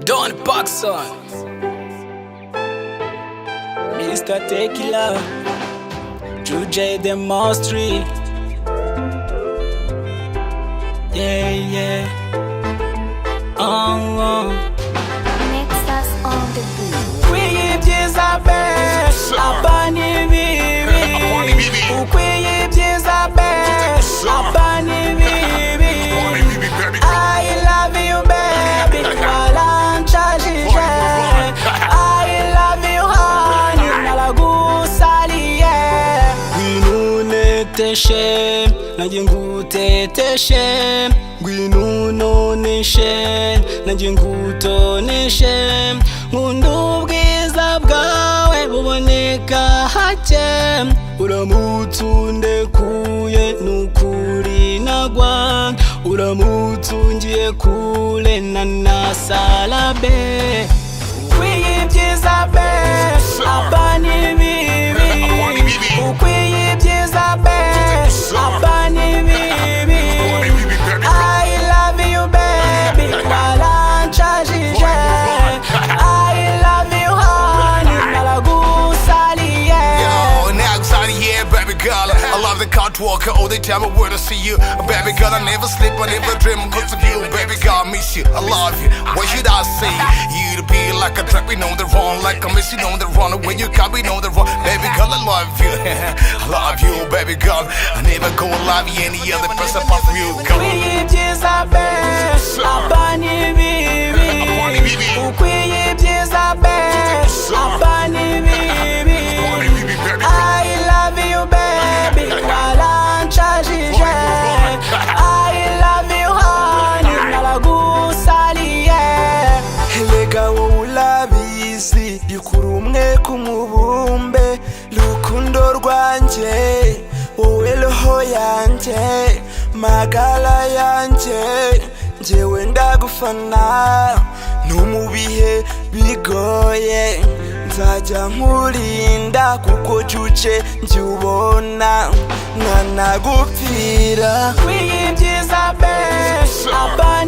Don Paxson, Mr. Tequila, Jujay Demostri. Yeah. Nexus on the beat. Kwiyibyiza be, abani bibi. Ukwiyibyiza be, abani bibi. I love you baby, walanchajije. I love you honey, nalagusaliye. Ngwino neteshe, nanjye nguteteshe. Ngwino noneshe, nanjye ngutoneshe. Nkunda ubwiza bwawe buboneka hake. Uramutse undekuye nukuri nagwa. Uramutse ungiye kure nanasalabe. Kwiyibyiza be, abani bibi. Ukwiyibyiza be, abani bibi. I love you baby, walanchajije. I love you honey, nalagusaliye. Yo, nagusaliye, baby girl. I love the couch walker all the time I wanna see you. Baby girl, I never sleep, I never dream because of you. Baby girl, I miss you, I love you. What should I say? You to be like a trapping on the run, like I'm missing on the run. When you coming on the run, baby girl, I love you. I love you, baby girl. I never go love you any other person apart from you, girl. Ukwiyibyiza be, abani bibi. Ukwiyibyiza be, abani bibi. I love you baby, walanchajije. I love you honey, nalagusaliye. Erega wowe urabizi yukuri umwe kumubumbe. Rukundo rwanjye wowe roho yanjye, magara yanjye, njyewe ndagufana. No mu bihe bigoye nzajya nkurinda, kuko cuce njye ubona nkanagupfira. Kwiyibyiza be, abani